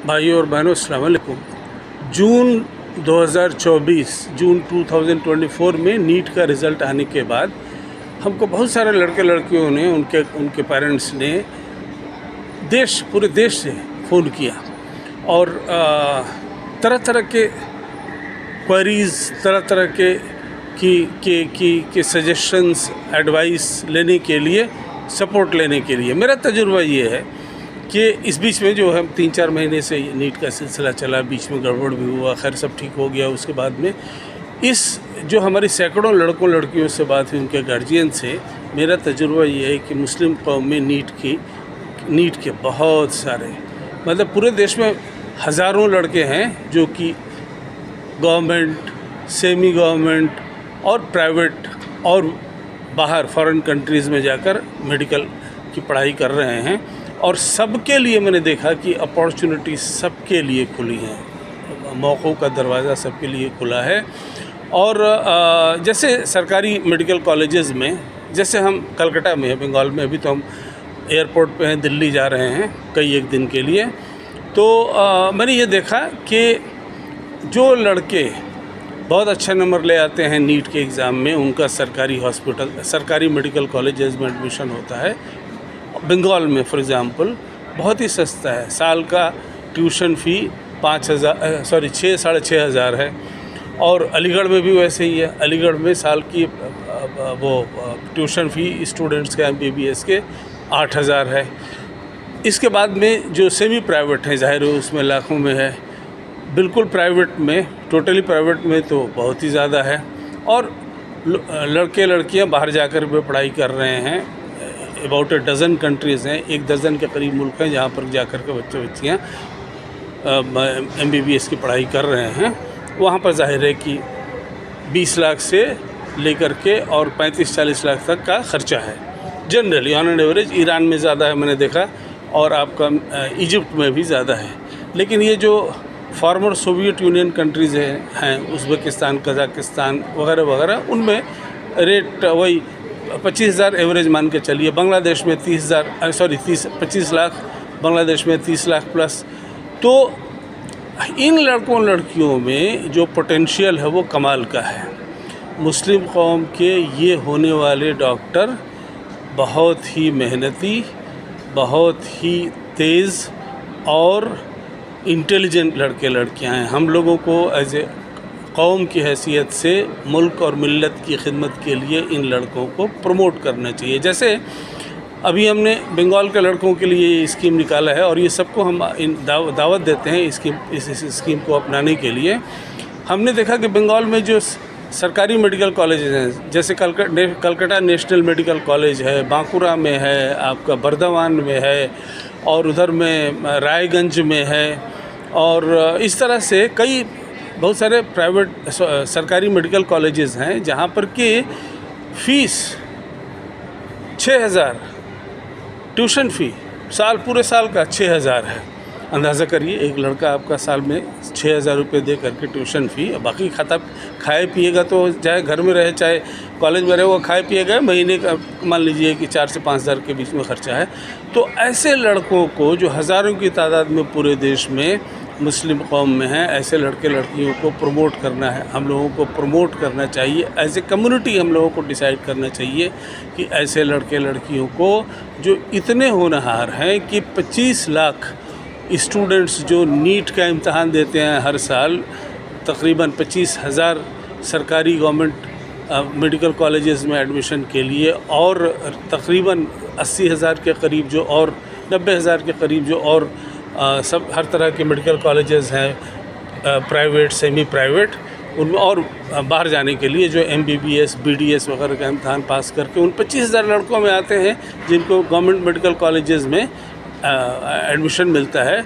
भाइयों और बहनों, अस्सलाम वालेकुम। जून 2024 में नीट का रिज़ल्ट आने के बाद हमको बहुत सारे लड़के लड़कियों ने, उनके पेरेंट्स ने पूरे देश से फ़ोन किया और तरह तरह के क्वेरीज़, तरह तरह के सजेशंस, एडवाइस लेने के लिए, सपोर्ट लेने के लिए। मेरा तजुर्बा ये है कि इस बीच में जो है 3-4 महीने से नीट का सिलसिला चला, बीच में गड़बड़ भी हुआ, खैर सब ठीक हो गया। उसके बाद में जो हमारी सैकड़ों लड़कों लड़कियों से बात हुई, उनके गार्जियन से, मेरा तजुर्बा ये है कि मुस्लिम कौम में नीट के बहुत सारे, मतलब पूरे देश में हज़ारों लड़के हैं जो कि गवर्नमेंट, सेमी गवर्नमेंट और प्राइवेट और बाहर फॉरेन कंट्रीज़ में जाकर मेडिकल की पढ़ाई कर रहे हैं। और सबके लिए मैंने देखा कि अपॉर्चुनिटी सबके लिए खुली है, मौक़ों का दरवाज़ा सबके लिए खुला है। और जैसे सरकारी मेडिकल कॉलेजेस में, जैसे हम कलकत्ता में हैं, बंगाल में, अभी तो हम एयरपोर्ट पे हैं, दिल्ली जा रहे हैं एक दिन के लिए। तो मैंने ये देखा कि जो लड़के बहुत अच्छे नंबर ले आते हैं नीट के एग्ज़ाम में, उनका सरकारी मेडिकल कॉलेजेस में एडमिशन होता है। बंगाल में फॉर एग्ज़ाम्पल बहुत ही सस्ता है, साल का ट्यूशन फ़ी 6-6.5 हज़ार है। और अलीगढ़ में भी वैसे ही है। अलीगढ़ में साल की वो ट्यूशन फ़ी स्टूडेंट्स के MBBS के 8,000 है। इसके बाद में जो सेमी प्राइवेट है, ज़ाहिर है उसमें लाखों में है। बिल्कुल प्राइवेट में, टोटली प्राइवेट में तो बहुत ही ज़्यादा है। और लड़के लड़कियां बाहर जाकर भी पढ़ाई कर रहे हैं। अबाउट 12 कंट्रीज़ हैं, 1 दर्जन के करीब मुल्क हैं जहाँ पर जाकर के बच्चे बच्चियाँ MBBS की पढ़ाई कर रहे हैं। वहाँ पर जाहिर है कि 20 लाख से लेकर के और 35-40 लाख तक का ख़र्चा है generally, on an average. Iran में ज़्यादा है मैंने देखा, और आपका इजिप्ट में भी ज़्यादा है। लेकिन ये जो फॉर्मर सोवियत यूनियन कंट्रीज़ हैं, उज़्बेकिस्तान, कज़ाकिस्तान वगैरह वगैरह, उनमें रेट वही 25,000 एवरेज मान के चलिए। बांग्लादेश में 25 लाख, बांग्लादेश में 30 लाख प्लस। तो इन लड़कों लड़कियों में जो पोटेंशियल है वो कमाल का है। मुस्लिम कौम के ये होने वाले डॉक्टर बहुत ही मेहनती, बहुत ही तेज़ और इंटेलिजेंट लड़के लड़कियां हैं। हम लोगों को एज ए कौम की हैसियत से मुल्क और मिल्लत की खिदमत के लिए इन लड़कों को प्रमोट करना चाहिए। जैसे अभी हमने बंगाल के लड़कों के लिए ये स्कीम निकाला है, और ये सबको हम दावत देते हैं इस स्कीम को अपनाने के लिए। हमने देखा कि बंगाल में जो सरकारी मेडिकल कॉलेजेस हैं, जैसे कलकत्ता नेशनल मेडिकल कॉलेज है, बांकुरा में है, आपका बर्दवान में है, और उधर में रायगंज में है, और इस तरह से बहुत सारे प्राइवेट सरकारी मेडिकल कॉलेजेस हैं जहाँ पर कि फ़ीस 6,000 ट्यूशन फ़ी, पूरे साल का 6,000 है। अंदाज़ा करिए, एक लड़का आपका साल में 6,000 रुपये दे करके ट्यूशन फ़ी, बाकी खाता खाए पिएगा तो चाहे घर में रहे चाहे कॉलेज में रहे, वो खाए पिएगा। महीने का मान लीजिए कि 4 से 5 हज़ार के बीच में ख़र्चा है। तो ऐसे लड़कों को, जो हज़ारों की तादाद में पूरे देश में मुस्लिम कौम में हैं, ऐसे लड़के लड़कियों को प्रमोट करना है। हम लोगों को प्रमोट करना चाहिए, एज ए कम्युनिटी हम लोगों को डिसाइड करना चाहिए कि ऐसे लड़के लड़कियों को, जो इतने होनहार हैं कि 25 लाख स्टूडेंट्स जो नीट का इम्तहान देते हैं हर साल, तकरीबन 25,000 सरकारी गवर्नमेंट मेडिकल कॉलेजेस में एडमिशन के लिए, और तकरीबन 80,000 के करीब जो, और 90,000 के करीब जो और सब हर तरह के मेडिकल कॉलेजेस हैं, प्राइवेट, सेमी प्राइवेट, उनमें और बाहर जाने के लिए जो MBBS, BDS वगैरह का इम्तहान पास करके उन 25,000 लड़कों में आते हैं जिनको गवर्नमेंट मेडिकल कॉलेजेस में एडमिशन मिलता है,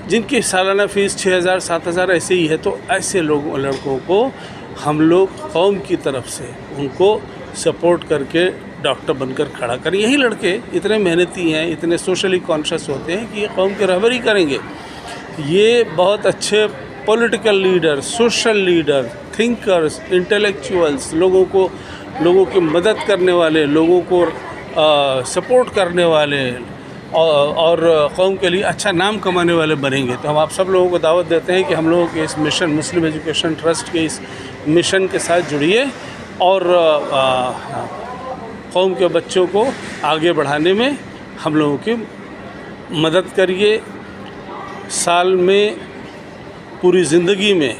जिनकी सालाना फ़ीस 6,000 7,000 ऐसे ही है। तो ऐसे लड़कों को हम लोग कौम की तरफ से उनको सपोर्ट करके डॉक्टर बनकर खड़ा करें। यही लड़के इतने मेहनती हैं, इतने सोशली कॉन्शियस होते हैं कि ये कौम की रहबरी करेंगे। ये बहुत अच्छे political leader, social leader, thinkers, intellectuals, लोगों की मदद करने वाले, लोगों को सपोर्ट करने वाले, और कौम के लिए अच्छा नाम कमाने वाले बनेंगे। तो हम आप सब लोगों को दावत देते हैं कि हम लोगों के इस मिशन, मुस्लिम एजुकेशन ट्रस्ट के इस मिशन के साथ जुड़िए और कौम के बच्चों को आगे बढ़ाने में हम लोगों की मदद करिए। साल में पूरी ज़िंदगी में,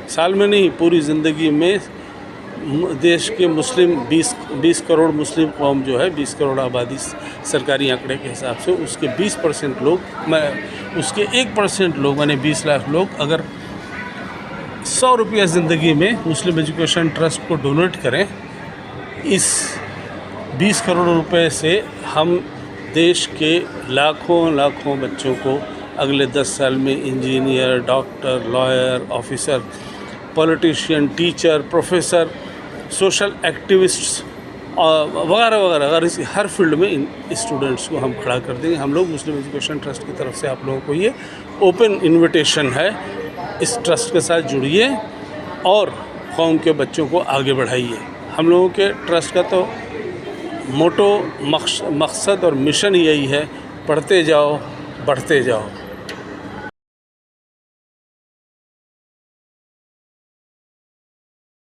साल में नहीं पूरी ज़िंदगी में देश के मुस्लिम 20 करोड़ मुस्लिम कौम जो है, 20 करोड़ आबादी सरकारी आंकड़े के हिसाब से, उसके 20% लोग, उसके 1% लोग माने 20 लाख लोग अगर 100 रुपया ज़िंदगी में मुस्लिम एजुकेशन ट्रस्ट को डोनेट करें, इस 20 करोड़ रुपए से हम देश के लाखों बच्चों को अगले 10 साल में engineer, doctor, lawyer, officer, politician, teacher, professor, social activists वगैरह वगैरह, अगर इस हर फील्ड में इन स्टूडेंट्स को हम खड़ा कर देंगे। हम लोग मुस्लिम एजुकेशन ट्रस्ट की तरफ से आप लोगों को ये ओपन इनविटेशन है, इस ट्रस्ट के साथ जुड़िए और कौम के बच्चों को आगे बढ़ाइए। हम लोगों के ट्रस्ट का तो मोटो, मकसद और मिशन यही है, पढ़ते जाओ, बढ़ते जाओ।